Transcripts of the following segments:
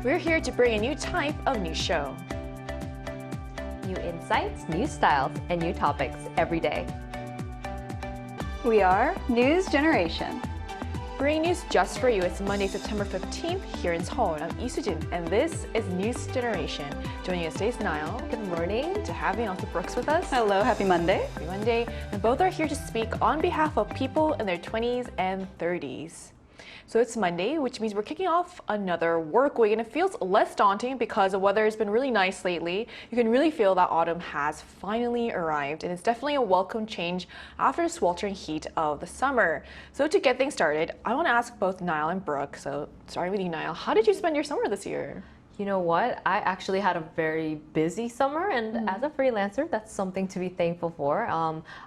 We're here to bring a new type of news show. New insights, new styles, and new topics every day. We are News Generation. Bringing news just for you. It's Monday, September 15th here in Seoul. I'm Lee Soo-jin, and this is News Generation. Joining us today is Niall. Good morning. To have you, also Brooks with us. Hello, happy Monday. Happy Monday. And both are here to speak on behalf of people in their 20s and 30s. So it's Monday, which means we're kicking off another work week, and it feels less daunting because the weather has been really nice lately. You can really feel that autumn has finally arrived, and it's definitely a welcome change after the sweltering heat of the summer. So to get things started, I want to ask both Niall and Brooke. So starting with you, Niall, how did you spend your summer this year? You know what? I actually had a very busy summer, and as a freelancer, that's something to be thankful for.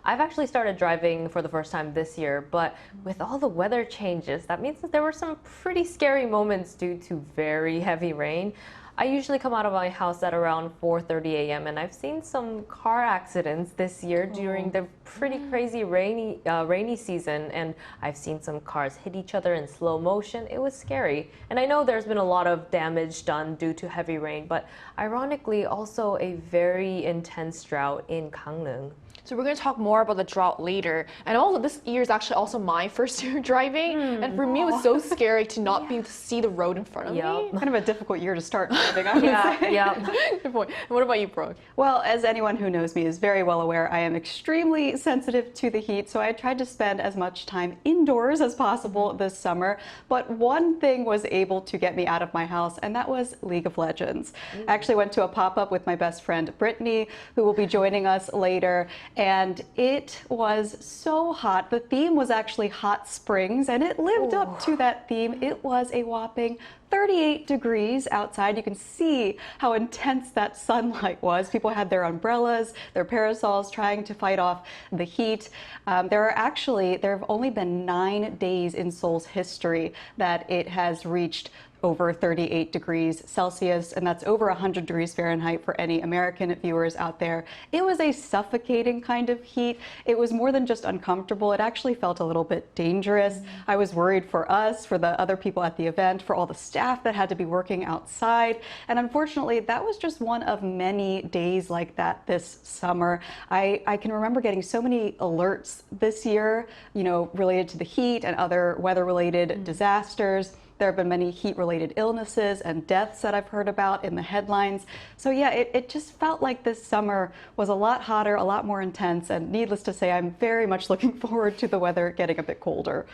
I've actually started driving for the first time this year, but with all the weather changes, that means that there were some pretty scary moments due to very heavy rain. I usually come out of my house at around 4:30 a.m. and I've seen some car accidents this year during the pretty crazy rainy season, and I've seen some cars hit each other in slow motion. It was scary. And I know there's been a lot of damage done due to heavy rain, but ironically also a very intense drought in Gangneung. So we're going to talk more about the drought later. And also, this year is actually also my first year driving. And for me, it was so scary to not be able to see the road in front of me. Kind of a difficult year to start driving, I would say. Good point. And what about you, Brooke? Well, as anyone who knows me is very well aware, I am extremely sensitive to the heat, so I tried to spend as much time indoors as possible this summer. But one thing was able to get me out of my house, and that was League of Legends. I actually went to a pop-up with my best friend, Brittany, who will be joining us later. And it was so hot. The theme was actually hot springs, and it lived up to that theme. It was a whopping 38 degrees outside. You can see how intense that sunlight was. People had their umbrellas, their parasols, trying to fight off the heat. There have only been 9 days in Seoul's history that it has reached over 38 degrees Celsius, and that's over 100 degrees Fahrenheit for any American viewers out there. It was a suffocating kind of heat. It was more than just uncomfortable. It actually felt a little bit dangerous. I was worried for us, for the other people at the event, for all the staff that had to be working outside. And unfortunately, that was just one of many days like that this summer. I can remember getting so many alerts this year, related to the heat and other weather-related disasters. There have been many heat-related illnesses and deaths that I've heard about in the headlines. So yeah, it just felt like this summer was a lot hotter, a lot more intense, and needless to say, I'm very much looking forward to the weather getting a bit colder.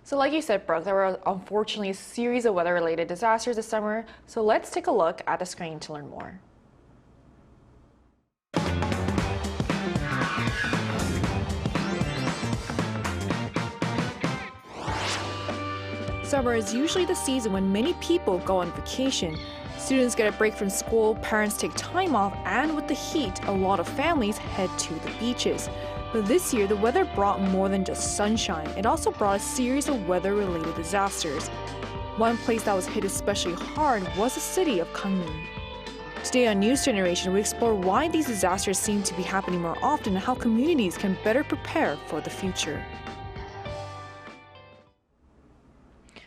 So like you said, Brooke, there were unfortunately a series of weather-related disasters this summer. So let's take a look at the screen to learn more. Summer is usually the season when many people go on vacation. Students get a break from school, parents take time off, and with the heat, a lot of families head to the beaches. But this year, the weather brought more than just sunshine. It also brought a series of weather-related disasters. One place that was hit especially hard was the city of Gangneung. Today on News Generation, we explore why these disasters seem to be happening more often and how communities can better prepare for the future.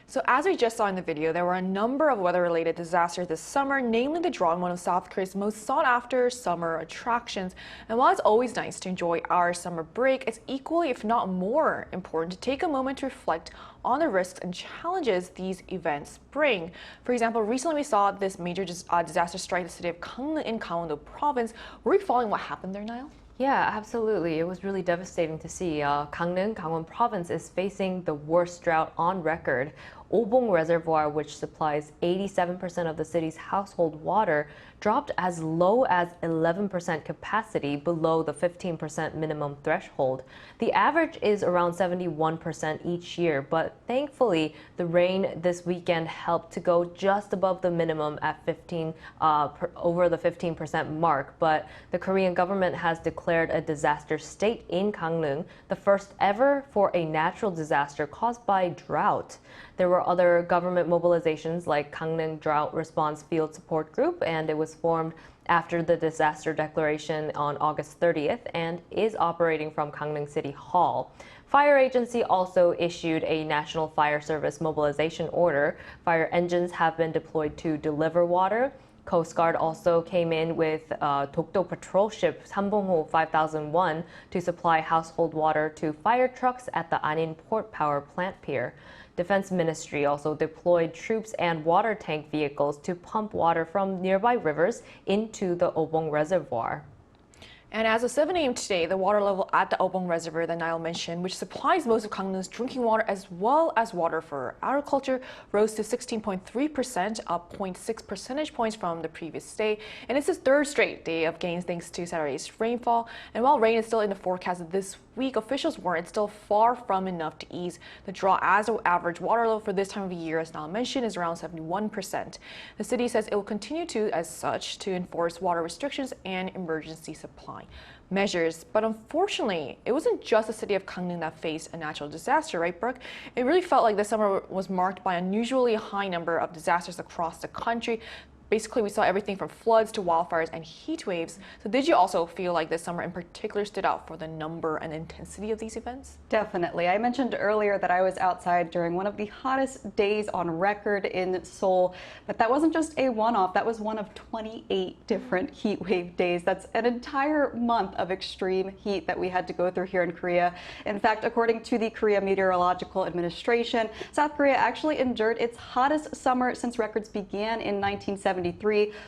So as we just saw in the video, there were a number of weather-related disasters this summer, namely the drought, one of South Korea's most sought-after summer attractions. And while it's always nice to enjoy our summer break, it's equally, if not more, important to take a moment to reflect on the risks and challenges these events bring. For example, recently we saw this major disaster strike the city of Gangneung in Gangwon-do province. Were you following what happened there, Niall? Yeah, absolutely. It was really devastating to see. Gangneung, Gangwon province is facing the worst drought on record. Obong Reservoir, which supplies 87% of the city's household water, dropped as low as 11% capacity below the 15% minimum threshold. The average is around 71% each year, but thankfully the rain this weekend helped to go just above the minimum at over the 15% mark. But the Korean government has declared a disaster state in Gangneung, the first ever for a natural disaster caused by drought. There were other government mobilizations like Gangneung Drought Response Field Support Group, and it was formed after the disaster declaration on August 30th and is operating from Gangneung City Hall. Fire agency also issued a National Fire Service mobilization order. Fire engines have been deployed to deliver water. Coast Guard also came in with Dokdo patrol ship Sambongho 5001 to supply household water to fire trucks at the Anin Port Power Plant Pier. Defense Ministry also deployed troops and water tank vehicles to pump water from nearby rivers into the Obong Reservoir. And as of 7 a.m. today, the water level at the Obong Reservoir that Niall mentioned, which supplies most of Gangneung's drinking water as well as water for agriculture, rose to 16.3%, up 0.6 percentage points from the previous day. And it's the third straight day of gains thanks to Saturday's rainfall. And while rain is still in the forecast this week, officials warn it's still far from enough to ease the drought, as the average water level for this time of year, as Niall mentioned, is around 71%. The city says it will continue to, as such, to enforce water restrictions and emergency supply measures. But unfortunately, it wasn't just the city of Gangneung that faced a natural disaster, right, Brooke? It really felt like this summer was marked by an unusually high number of disasters across the country. Basically, we saw everything from floods to wildfires and heat waves. So did you also feel like this summer in particular stood out for the number and intensity of these events? Definitely. I mentioned earlier that I was outside during one of the hottest days on record in Seoul, but that wasn't just a one-off. That was one of 28 different heat wave days. That's an entire month of extreme heat that we had to go through here in Korea. In fact, according to the Korea Meteorological Administration, South Korea actually endured its hottest summer since records began in 1973,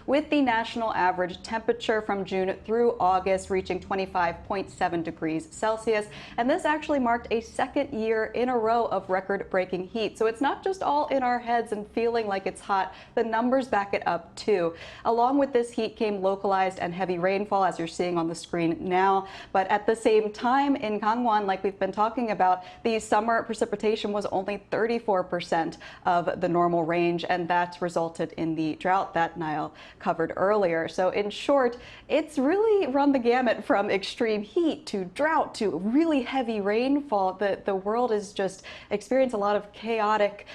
with the national average temperature from June through August reaching 25.7 degrees Celsius. And this actually marked a second year in a row of record-breaking heat. So it's not just all in our heads and feeling like it's hot. The numbers back it up too. Along with this heat came localized and heavy rainfall, as you're seeing on the screen now. But at the same time, in Gangwon, like we've been talking about, the summer precipitation was only 34% of the normal range, and that resulted in the drought that Niall covered earlier. So in short, it's really run the gamut from extreme heat to drought to really heavy rainfall. The world has just experienced a lot of chaotic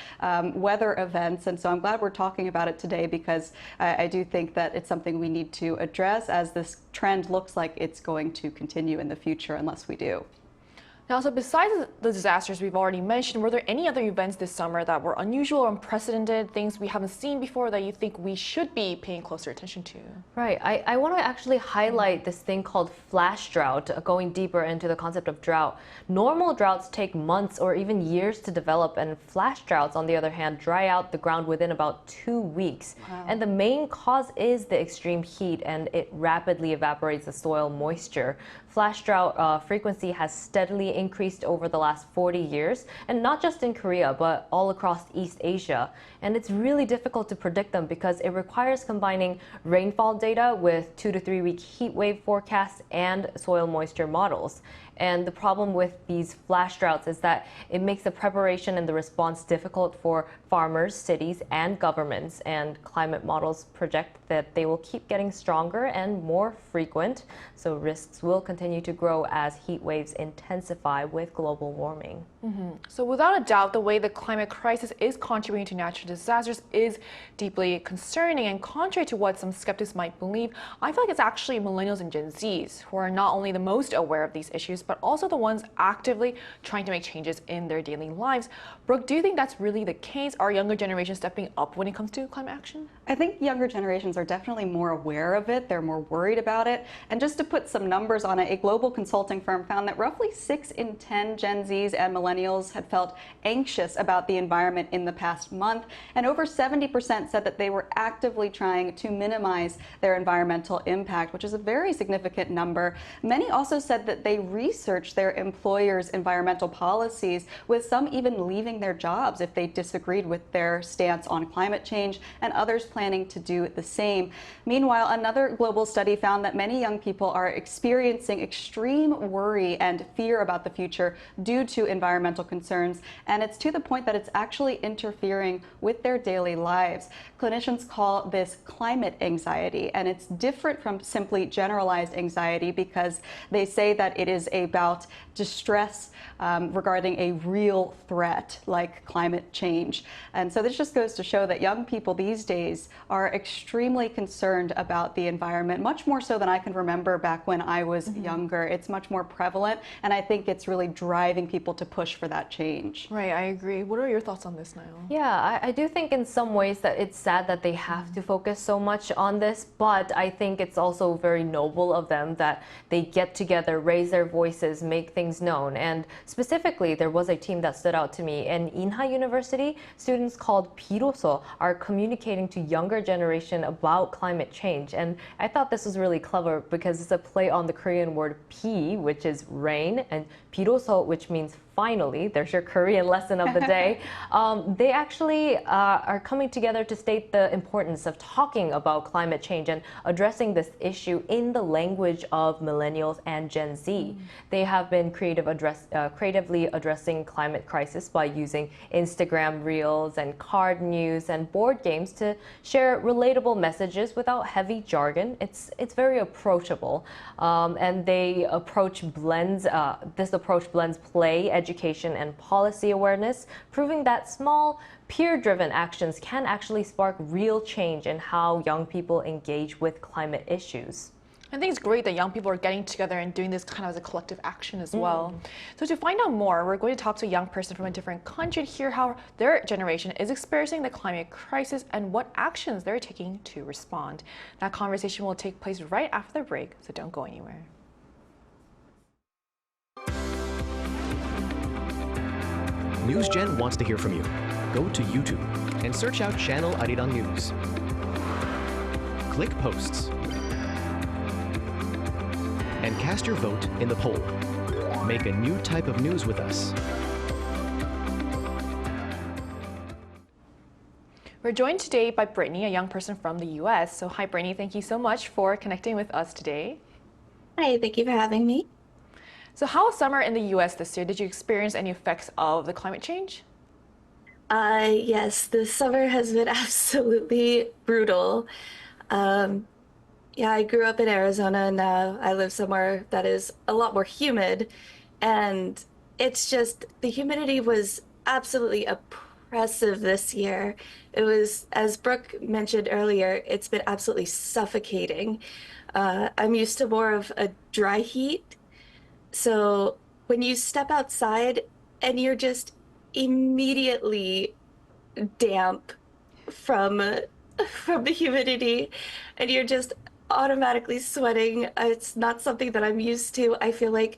weather events, and so I'm glad we're talking about it today, because I do think that it's something we need to address, as this trend looks like it's going to continue in the future unless we do. Now, so besides the disasters we've already mentioned, were there any other events this summer that were unusual or unprecedented, things we haven't seen before that you think we should be paying closer attention to? Right. I want to actually highlight this thing called flash drought, going deeper into the concept of drought. Normal droughts take months or even years to develop, and flash droughts, on the other hand, dry out the ground within about 2 weeks. Wow. And the main cause is the extreme heat, and it rapidly evaporates the soil moisture. Flash drought frequency has steadily increased over the last 40 years, and not just in Korea, but all across East Asia. And it's really difficult to predict them because it requires combining rainfall data with 2 to 3 week heat wave forecasts and soil moisture models. And the problem with these flash droughts is that it makes the preparation and the response difficult for farmers, cities, and governments. And climate models project that they will keep getting stronger and more frequent. So risks will continue to grow as heat waves intensify with global warming. So without a doubt, the way the climate crisis is contributing to natural disasters is deeply concerning. And contrary to what some skeptics might believe, I feel like it's actually millennials and Gen Zs who are not only the most aware of these issues, but also the ones actively trying to make changes in their daily lives. Brooke, do you think that's really the case? Are younger generations stepping up when it comes to climate action? I think younger generations are definitely more aware of it. They're more worried about it. And just to put some numbers on it, a global consulting firm found that roughly 6 in 10 Gen Zs and millennials had felt anxious about the environment in the past month. And over 70% said that they were actively trying to minimize their environmental impact, which is a very significant number. Many also said that they researched their employers' environmental policies, with some even leaving their jobs if they disagreed with their stance on climate change, and others planning to do the same. Meanwhile, another global study found that many young people are experiencing expressing extreme worry and fear about the future due to environmental concerns, and it's to the point that it's actually interfering with their daily lives. Clinicians call this climate anxiety, and it's different from simply generalized anxiety because they say that it is about distress regarding a real threat like climate change. And so this just goes to show that young people these days are extremely concerned about the environment, much more so than I can remember back when I was younger. It's much more prevalent, and I think it's really driving people to push for that change. Right, I agree. What are your thoughts on this, Niall? Yeah, I do think in some ways that it's sad that they have to focus so much on this, but I think it's also very noble of them that they get together, raise their voices, make things known. And specifically, there was a team that stood out to me. In Inha University, students called 비로소 are communicating to younger generation about climate change. And I thought this was really clever because it's a play on the Korean word 비, which is rain, and 비로소, which means finally. There's your Korean lesson of the day. They actually are coming together to state the importance of talking about climate change and addressing this issue in the language of millennials and Gen Z. They have been creatively addressing climate crisis by using Instagram reels and card news and board games to share relatable messages without heavy jargon. It's very approachable, and they this approach blends play, education, and policy awareness, proving that small peer-driven actions can actually spark real change in how young people engage with climate issues. I think it's great that young people are getting together and doing this kind of as a collective action as well. So to find out more, we're going to talk to a young person from a different country to hear how their generation is experiencing the climate crisis and what actions they're taking to respond. That conversation will take place right after the break, so don't go anywhere. NewsGen wants to hear from you. Go to YouTube and search out Channel Arirang News. Click Posts and cast your vote in the poll. Make a new type of news with us. We're joined today by Brittany, a young person from the US. So hi, Brittany. Thank you so much for connecting with us today. Hi, thank you for having me. So how was summer in the US this year? Did you experience any effects of the climate change? Yes, the summer has been absolutely brutal. Yeah, I grew up in Arizona and now I live somewhere that is a lot more humid. And it's just, the humidity was absolutely oppressive this year. It was, as Brooke mentioned earlier, it's been absolutely suffocating. I'm used to more of a dry heat. So when you step outside and you're just immediately damp from the humidity and you're just automatically sweating, it's not something that I'm used to. I feel like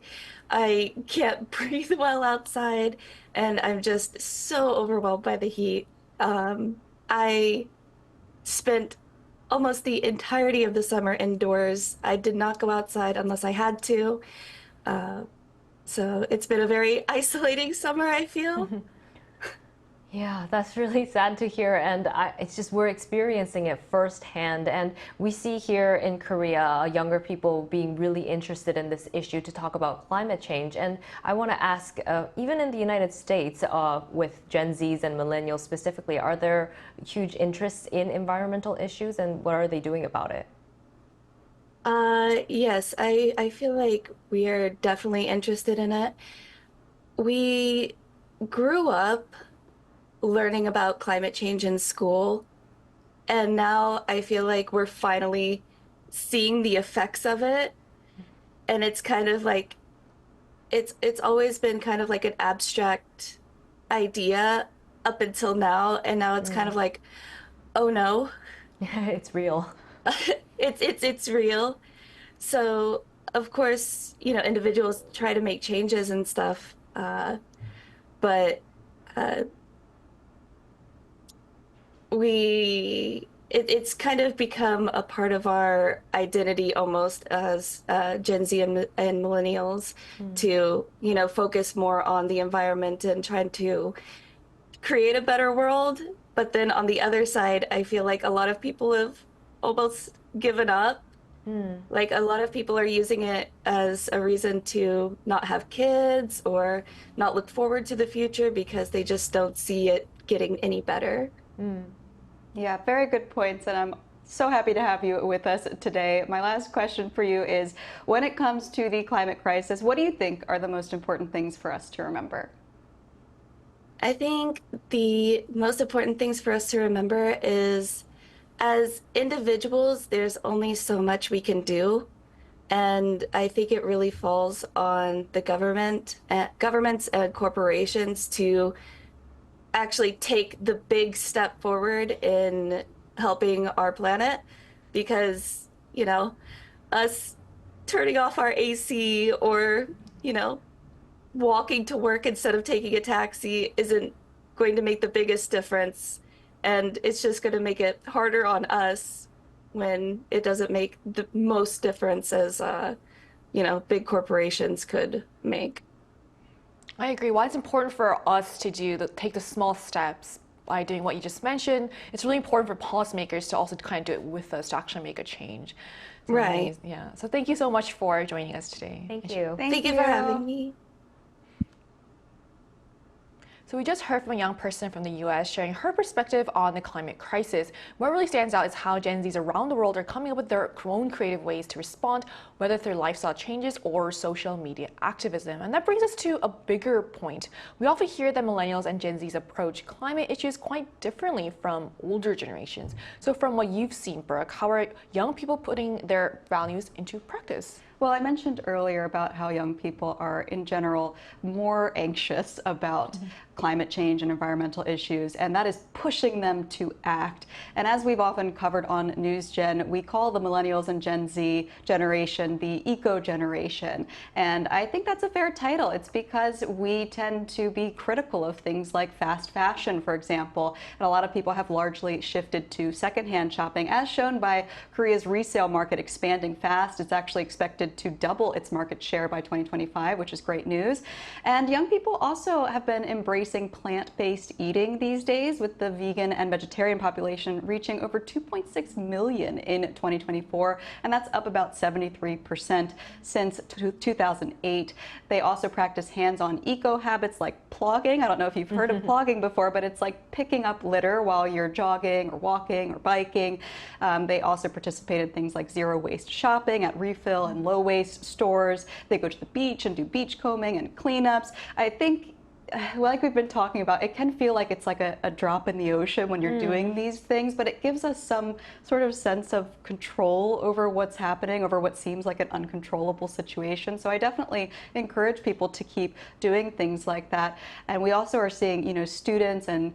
I can't breathe well outside and I'm just so overwhelmed by the heat. I spent almost the entirety of the summer indoors. I did not go outside unless I had to. So it's been a very isolating summer, I feel. Yeah, that's really sad to hear, and it's just we're experiencing it firsthand, and we see here in Korea younger people being really interested in this issue to talk about climate change. And I want to ask, even in the United States, with Gen Zs and millennials specifically, are there huge interests in environmental issues, and what are they doing about it? Yes, I feel like we are definitely interested in it. We grew up learning about climate change in school, and now I feel like we're finally seeing the effects of it. And it's kind of like it's always been kind of like an abstract idea up until now, and now it's kind of like, oh no, It's real. it's real. So of course, you know, individuals try to make changes and stuff, but it's kind of become a part of our identity almost as Gen Z and millennials to, you know, focus more on the environment and trying to create a better world. But then on the other side, I feel like a lot of people have almost given up Like a lot of people are using it as a reason to not have kids or not look forward to the future because they just don't see it getting any better. Yeah, very good points, and I'm so happy to have you with us today. My last question for you is, when it comes to the climate crisis, what do you think are the most important things for us to remember? I think the most important things for us to remember is as individuals, there's only so much we can do. And I think it really falls on the governments and corporations to actually take the big step forward in helping our planet because, us turning off our AC or, you know, walking to work instead of taking a taxi isn't going to make the biggest difference. And it's just going to make it harder on us when it doesn't make the most difference as, big corporations could make. I agree. Why it's important for us to take the small steps by doing what you just mentioned. It's really important for policymakers to also kind of do it with us to actually make a change. So Right. Yeah. So thank you so much for joining us today. Thank you. Thank you for having me. So we just heard from a young person from the US sharing her perspective on the climate crisis. What really stands out is how Gen Zs around the world are coming up with their own creative ways to respond, whether through lifestyle changes or social media activism. And that brings us to a bigger point. We often hear that millennials and Gen Zs approach climate issues quite differently from older generations. So from what you've seen, Brooke, how are young people putting their values into practice? Well, I mentioned earlier about how young people are, in general, more anxious about climate change and environmental issues, and that is pushing them to act. And as we've often covered on NewsGen, we call the millennials and Gen Z generation the eco generation. And I think that's a fair title. It's because we tend to be critical of things like fast fashion, for example. And a lot of people have largely shifted to secondhand shopping, as shown by Korea's resale market expanding fast. It's actually expected to double its market share by 2025, which is great news. And young people also have been embracing plant-based eating these days, with the vegan and vegetarian population reaching over 2.6 million in 2024, and that's up about 73% since 2008. They also practice hands-on eco habits like plogging. I don't know if you've heard of plogging before, but it's like picking up litter while you're jogging or walking or biking. They also participate in things like zero waste shopping at refill and low waste stores. They go to the beach and do beach combing and cleanups. I think, like we've been talking about, it can feel like it's like a drop in the ocean when you're doing these things, but it gives us some sort of sense of control over what's happening, over what seems like an uncontrollable situation. So I definitely encourage people to keep doing things like that. And we also are seeing, students and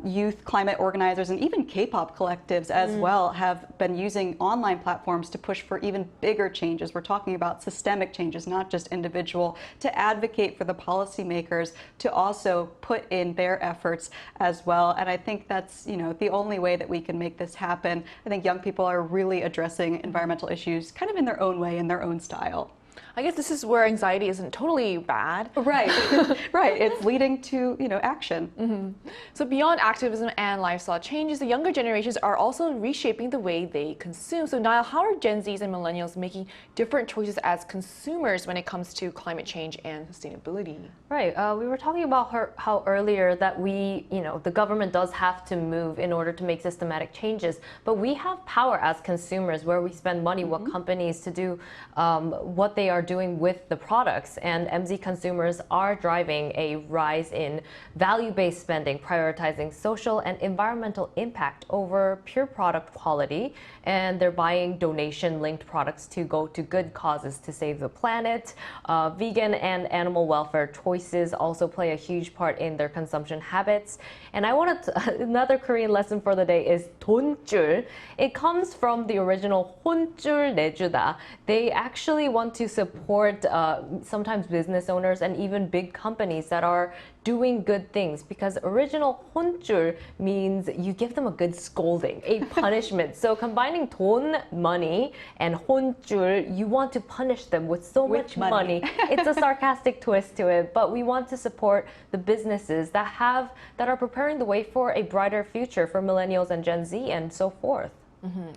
youth climate organizers and even K-pop collectives as well have been using online platforms to push for even bigger changes. We're talking about systemic changes, not just individual, to advocate for the policymakers to also put in their efforts as well. And I think that's, the only way that we can make this happen. I think young people are really addressing environmental issues kind of in their own way, in their own style. I guess this is where anxiety isn't totally bad. Right, right. It's leading to, action. So beyond activism and lifestyle changes, the younger generations are also reshaping the way they consume. So Niall, how are Gen Zs and millennials making different choices as consumers when it comes to climate change and sustainability? Right. We were talking about how earlier that the government does have to move in order to make systematic changes, but we have power as consumers where we spend money, what companies to do, what they are doing with the products. And MZ consumers are driving a rise in value-based spending, prioritizing social and environmental impact over pure product quality. And they're buying donation-linked products to go to good causes to save the planet. Vegan and animal welfare choices also play a huge part in their consumption habits. And another Korean lesson for the day is 돈줄. It comes from the original 혼줄 내주다. They actually want to support sometimes business owners and even big companies that are doing good things, because original 혼줄 means you give them a good scolding, a punishment. So combining 돈, money, and 혼줄, you want to punish them with so much money. It's a sarcastic twist to it, but we want to support the businesses that are preparing the way for a brighter future for millennials and Gen Z and so forth.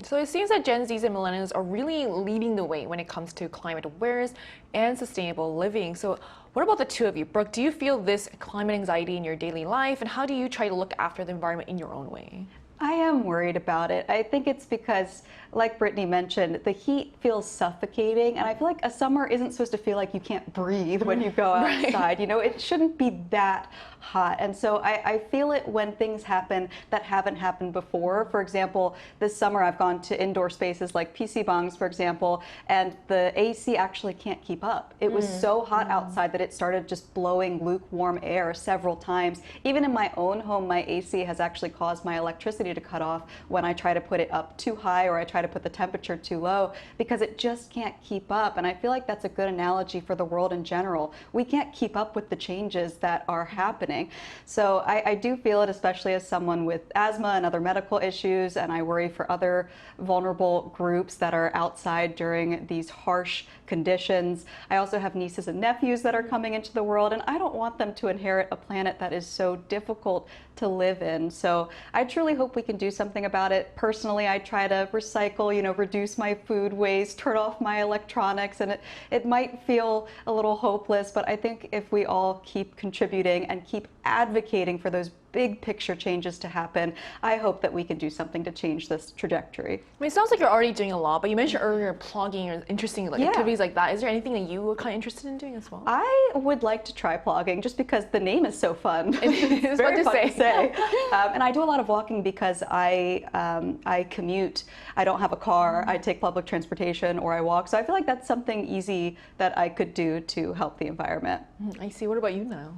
So it seems that Gen Zs and millennials are really leading the way when it comes to climate awareness and sustainable living. So what about the two of you? Brooke, do you feel this climate anxiety in your daily life, and how do you try to look after the environment in your own way? I am worried about it. I think it's because, like Brittany mentioned, the heat feels suffocating, and I feel like a summer isn't supposed to feel like you can't breathe when you go outside. You know, it shouldn't be that hot. And so I feel it when things happen that haven't happened before. For example, this summer I've gone to indoor spaces like PC Bangs, for example, and the AC actually can't keep up. It was so hot outside that it started just blowing lukewarm air several times. Even in my own home, my AC has actually caused my electricity to cut off when I try to put it up too high or I try to put the temperature too low, because it just can't keep up. And I feel like that's a good analogy for the world in general. We can't keep up with the changes that are happening. So I do feel it, especially as someone with asthma and other medical issues, and I worry for other vulnerable groups that are outside during these harsh conditions. I also have nieces and nephews that are coming into the world, and I don't want them to inherit a planet that is so difficult to live in. So I truly hope we can do something about it. Personally, I try to recycle, reduce my food waste, turn off my electronics, and it might feel a little hopeless, but I think if we all keep contributing and keep advocating for those big picture changes to happen, I hope that we can do something to change this trajectory. I mean, it sounds like you're already doing a lot, but you mentioned earlier plugging or interesting activities like that. Is there anything that you were kind of interested in doing as well? I would like to try plugging just because the name is so fun. It's very fun to say. And I do a lot of walking because I commute. I don't have a car. I take public transportation or I walk. So I feel like that's something easy that I could do to help the environment. I see. What about you now?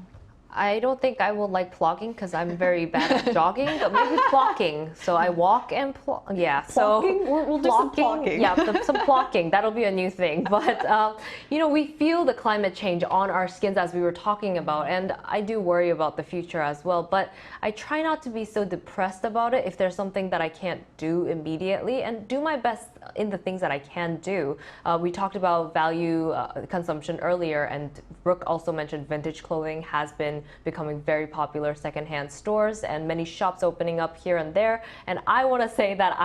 I don't think I will like plogging because I'm very bad at jogging, but maybe plocking. So I walk and yeah. Plocking? So we'll do some plocking. Yeah, some plocking. That'll be a new thing. But we feel the climate change on our skins as we were talking about, and I do worry about the future as well. But I try not to be so depressed about it if there's something that I can't do immediately, and do my best in the things that I can do. We talked about value consumption earlier, and Brooke also mentioned vintage clothing has been becoming very popular, secondhand stores and many shops opening up here and there. And I want to say that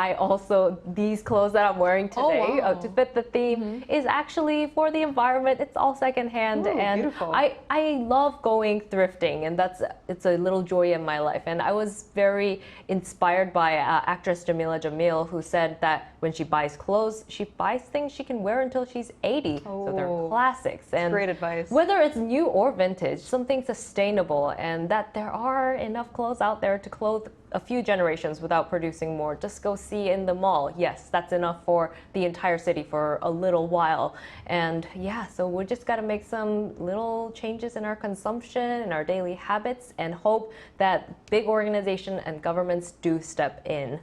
these clothes that I'm wearing today to fit the theme is actually for the environment. It's all secondhand. Ooh, and beautiful. I love going thrifting, and it's a little joy in my life. And I was very inspired by actress Jamila, who said that when she buys clothes, she buys things she can wear until she's 80. So they're classics. And great advice. Whether it's new or vintage, something sustainable, and that there are enough clothes out there to clothe a few generations without producing more. Just go see in the mall. Yes, that's enough for the entire city for a little while. And yeah, so we just got to make some little changes in our consumption and our daily habits and hope that big organizations and governments do step in.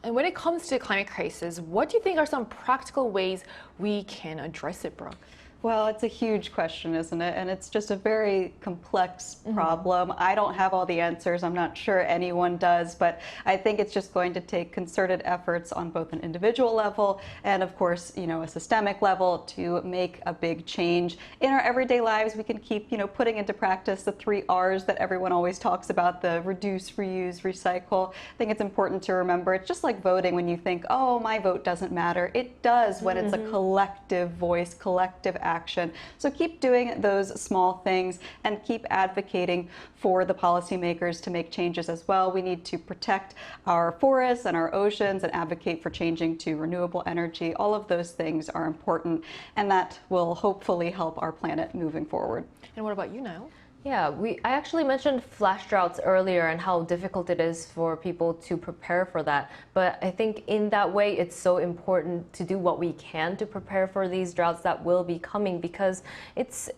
And when it comes to the climate crisis, what do you think are some practical ways we can address it, Brooke? Well, it's a huge question, isn't it? And it's just a very complex problem. I don't have all the answers. I'm not sure anyone does, but I think it's just going to take concerted efforts on both an individual level and, of course, a systemic level to make a big change. In our everyday lives, we can keep, putting into practice the 3 R's that everyone always talks about, the reduce, reuse, recycle. I think it's important to remember. It's just like voting when you think, oh, my vote doesn't matter. It does when it's a collective voice, collective action. So keep doing those small things and keep advocating for the policymakers to make changes as well. We need to protect our forests and our oceans and advocate for changing to renewable energy. All of those things are important, and that will hopefully help our planet moving forward. And what about you now? Yeah, I actually mentioned flash droughts earlier and how difficult it is for people to prepare for that. But I think in that way, it's so important to do what we can to prepare for these droughts that will be coming, because it's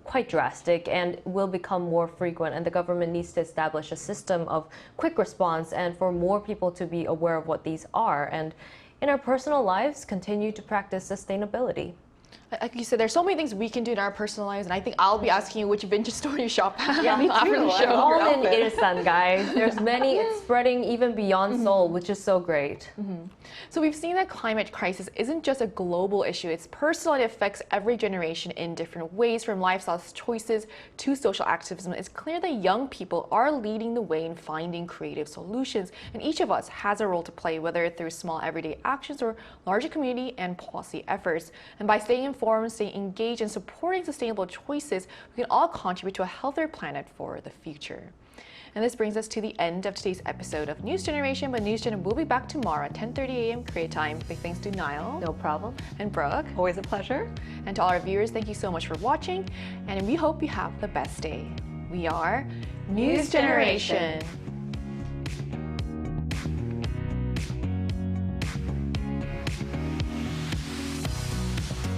quite drastic and will become more frequent. And the government needs to establish a system of quick response and for more people to be aware of what these are. And in our personal lives, continue to practice sustainability. like you said, there's so many things we can do in our personal lives, and I think I'll be asking you which vintage store you shop at Yeah, me after too. the I show. love your All in outfit. Ilsan, guys. There's many. It's spreading even beyond Seoul, which is so great. So we've seen that climate crisis isn't just a global issue. It's personal. It affects every generation in different ways, from lifestyle choices to social activism. It's clear that young people are leading the way in finding creative solutions, and each of us has a role to play, whether through small everyday actions or larger community and policy efforts. And by staying informed, staying engaged, and supporting sustainable choices, we can all contribute to a healthier planet for the future. And this brings us to the end of today's episode of News Generation. But News Gen will be back tomorrow at 10:30 a.m. Korea time. Big thanks to Niall. No problem. And Brooke. Always a pleasure. And to all our viewers, thank you so much for watching. And we hope you have the best day. We are News Generation.